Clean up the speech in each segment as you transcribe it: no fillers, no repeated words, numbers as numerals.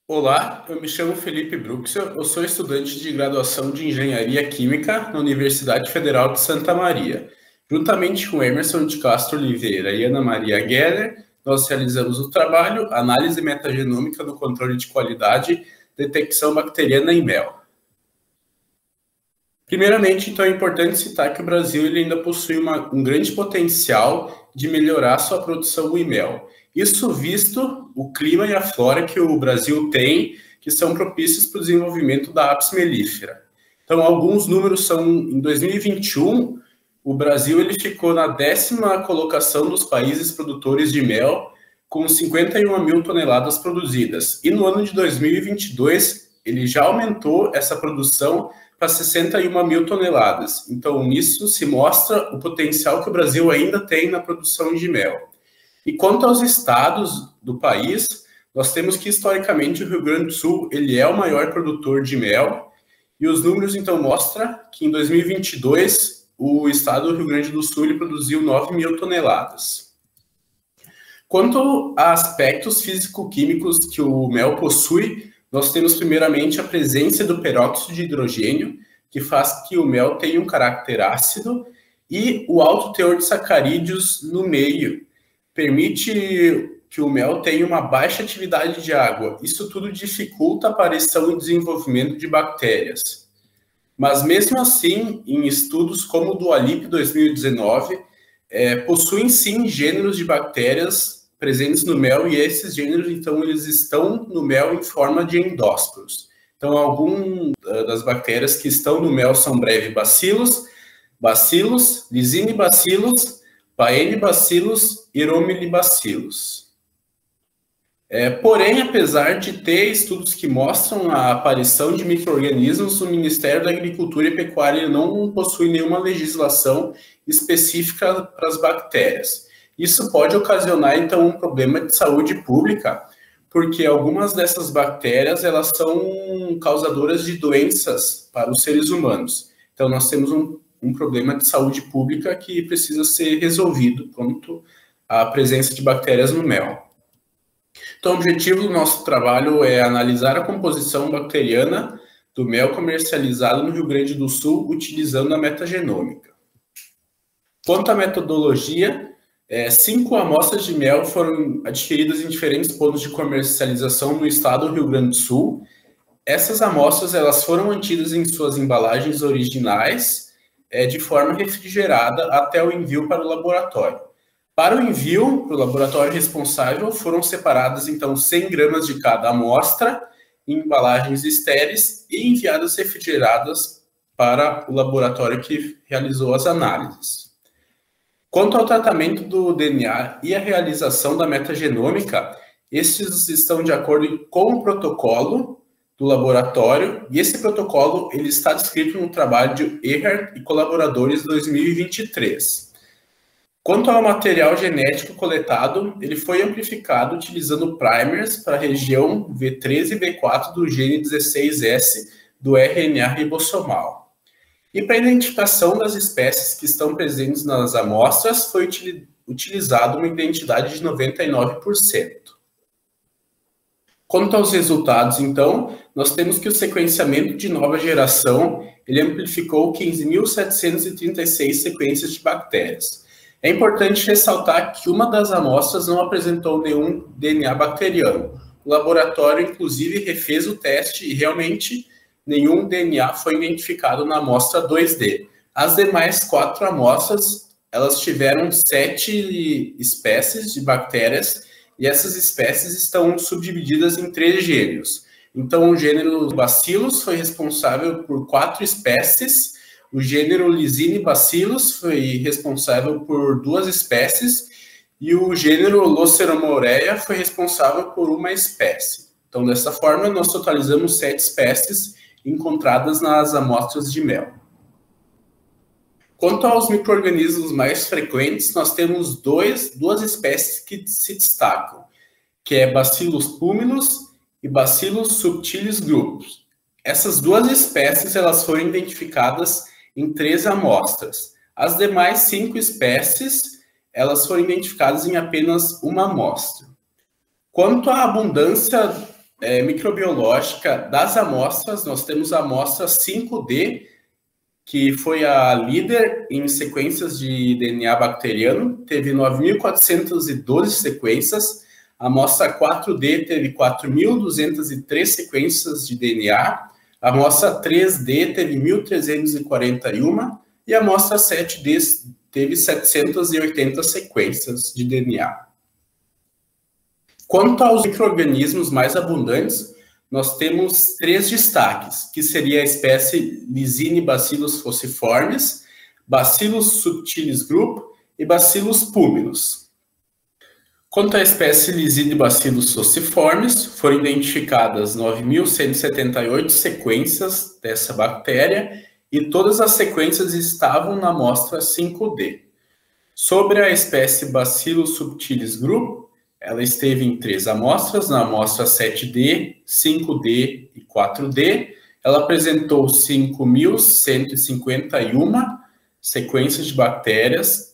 Olá, eu me chamo Felipe Bruxel, eu sou estudante de graduação de Engenharia Química na Universidade Federal de Santa Maria. Juntamente com Emerson de Castro Oliveira e Ana Maria Geller, nós realizamos o trabalho Análise Metagenômica do Controle de Qualidade, Detecção Bacteriana em Mel. Primeiramente, então, é importante citar que o Brasil ele ainda possui um grande potencial de melhorar sua produção em mel. Isso visto o clima e a flora que o Brasil tem, que são propícios para o desenvolvimento da Apis mellifera. Então, alguns números são, em 2021, o Brasil ele ficou na 10ª colocação dos países produtores de mel, com 51 mil toneladas produzidas. E no ano de 2022, ele já aumentou essa produção para 61 mil toneladas. Então, nisso se mostra o potencial que o Brasil ainda tem na produção de mel. E quanto aos estados do país, nós temos que, historicamente, o Rio Grande do Sul ele é o maior produtor de mel, e os números, então, mostram que em 2022, o estado do Rio Grande do Sul ele produziu 9 mil toneladas. Quanto a aspectos físico-químicos que o mel possui, nós temos primeiramente a presença do peróxido de hidrogênio, que faz que o mel tenha um caráter ácido, e o alto teor de sacarídeos no meio, permite que o mel tenha uma baixa atividade de água. Isso tudo dificulta a aparição e desenvolvimento de bactérias. Mas mesmo assim, em estudos como o do ALIP 2019, possuem sim gêneros de bactérias presentes no mel, e esses gêneros, então, eles estão no mel em forma de endósporos. Então, algumas das bactérias que estão no mel são brevibacillus, bacillus, lisinibacillus, paenibacillus e romilibacillus. Porém, apesar de ter estudos que mostram a aparição de micro-organismos, o Ministério da Agricultura e Pecuária não possui nenhuma legislação específica para as bactérias. Isso pode ocasionar, então, um problema de saúde pública, porque algumas dessas bactérias elas são causadoras de doenças para os seres humanos. Então, nós temos um problema de saúde pública que precisa ser resolvido quanto à presença de bactérias no mel. Então, o objetivo do nosso trabalho é analisar a composição bacteriana do mel comercializado no Rio Grande do Sul utilizando a metagenômica. Quanto à metodologia, 5 amostras de mel foram adquiridas em diferentes pontos de comercialização no estado do Rio Grande do Sul. Essas amostras elas foram mantidas em suas embalagens originais, de forma refrigerada até o envio para o laboratório. Para o envio para o laboratório responsável, foram separadas, então, 100 gramas de cada amostra em embalagens estéreis e enviadas refrigeradas para o laboratório que realizou as análises. Quanto ao tratamento do DNA e a realização da metagenômica, estes estão de acordo com o protocolo do laboratório, e esse protocolo ele está descrito no trabalho de Ehrhardt e colaboradores 2023. Quanto ao material genético coletado, ele foi amplificado utilizando primers para a região V3 e V4 do gene 16S do RNA ribossomal. E para a identificação das espécies que estão presentes nas amostras, foi utilizado uma identidade de 99%. Quanto aos resultados, então, nós temos que o sequenciamento de nova geração, ele amplificou 15.736 sequências de bactérias. É importante ressaltar que uma das amostras não apresentou nenhum DNA bacteriano. O laboratório, inclusive, refez o teste e realmente nenhum DNA foi identificado na amostra 2D. As demais 4 amostras, elas tiveram 7 espécies de bactérias, e essas espécies estão subdivididas em 3 gêneros. Então, o gênero Bacillus foi responsável por 4 espécies, o gênero Lisinibacillus foi responsável por 2 espécies, e o gênero Loceromorea foi responsável por 1 espécie. Então, dessa forma, nós totalizamos 7 espécies encontradas nas amostras de mel. Quanto aos micro-organismos mais frequentes, nós temos duas espécies que se destacam, que é Bacillus pumilus e Bacillus subtilis grupos. Essas 2 espécies elas foram identificadas em 3 amostras. As demais 5 espécies elas foram identificadas em apenas 1 amostra. Quanto à abundância microbiológica das amostras, nós temos a amostra 5D, que foi a líder em sequências de DNA bacteriano, teve 9.412 sequências. A amostra 4D teve 4.203 sequências de DNA. A amostra 3D teve 1.341 e a amostra 7D teve 780 sequências de DNA. Quanto aos micro-organismos mais abundantes, nós temos 3 destaques, que seria a espécie Lysine-Bacillus falciformis, Bacillus subtilis group e Bacillus pulminus. Quanto à espécie Lysine-Bacillus falciformis, foram identificadas 9.178 sequências dessa bactéria e todas as sequências estavam na amostra 5D. Sobre a espécie Bacillus subtilis group, ela esteve em 3 amostras, na amostra 7D, 5D e 4D. Ela apresentou 5.151 sequências de bactérias,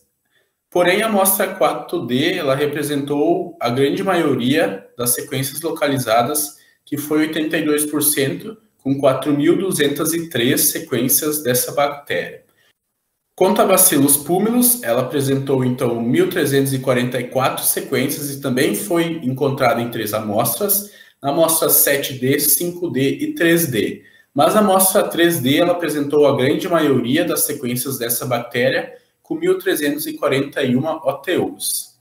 porém a amostra 4D ela representou a grande maioria das sequências localizadas, que foi 82%, com 4.203 sequências dessa bactéria. Quanto a Bacillus pulminus, ela apresentou, então, 1.344 sequências e também foi encontrada em 3 amostras, na amostra 7D, 5D e 3D. Mas a amostra 3D, ela apresentou a grande maioria das sequências dessa bactéria, com 1.341 OTUs.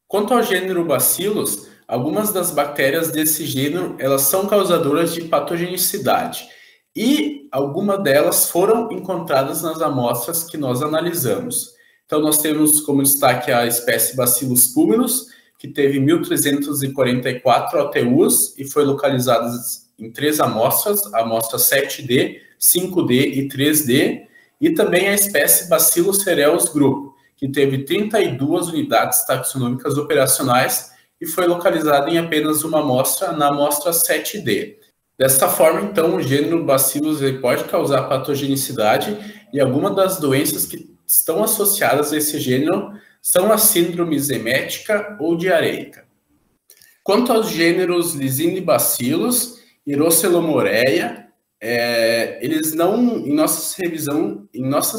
Quanto ao gênero Bacillus, algumas das bactérias desse gênero, elas são causadoras de patogenicidade. E algumas delas foram encontradas nas amostras que nós analisamos. Então, nós temos como destaque a espécie Bacillus pulminus, que teve 1.344 OTUs e foi localizada em 3 amostras, a amostra 7D, 5D e 3D, e também a espécie Bacillus cereus group, que teve 32 unidades taxonômicas operacionais e foi localizada em apenas uma amostra, na amostra 7D. Dessa forma, então, o gênero Bacillus pode causar patogenicidade e algumas das doenças que estão associadas a esse gênero são a síndrome emética ou diarreica. Quanto aos gêneros Lysine-Bacillus e Roselomoreia, eles não, em nossas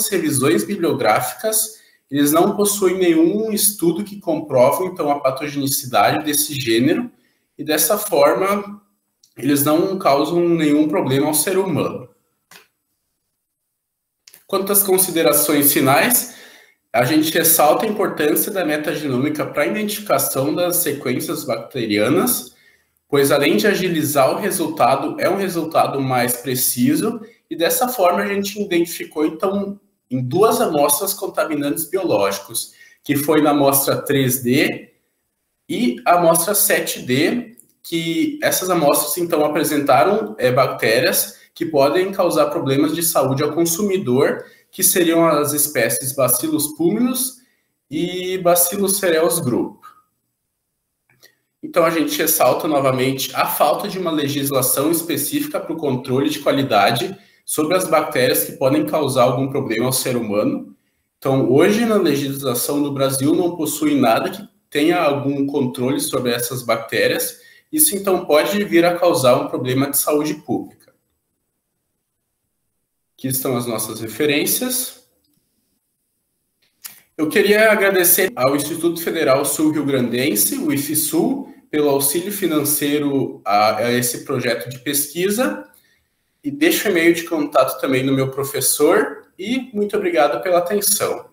revisões bibliográficas, eles não possuem nenhum estudo que comprove, então, a patogenicidade desse gênero e, dessa forma, eles não causam nenhum problema ao ser humano. Quanto às considerações finais, a gente ressalta a importância da metagenômica para a identificação das sequências bacterianas, pois além de agilizar o resultado, é um resultado mais preciso, e dessa forma a gente identificou, então, em 2 amostras contaminantes biológicos, que foi na amostra 3D e a amostra 7D, que essas amostras, então, apresentaram bactérias que podem causar problemas de saúde ao consumidor, que seriam as espécies Bacillus pulminus e Bacillus cereus group. Então, a gente ressalta novamente a falta de uma legislação específica para o controle de qualidade sobre as bactérias que podem causar algum problema ao ser humano. Então, hoje, na legislação do Brasil, não possui nada que tenha algum controle sobre essas bactérias. Isso, então, pode vir a causar um problema de saúde pública. Aqui estão as nossas referências. Eu queria agradecer ao Instituto Federal Sul-Rio-Grandense, o IFSUL, pelo auxílio financeiro a esse projeto de pesquisa. E deixo o e-mail de contato também no meu professor. E muito obrigado pela atenção.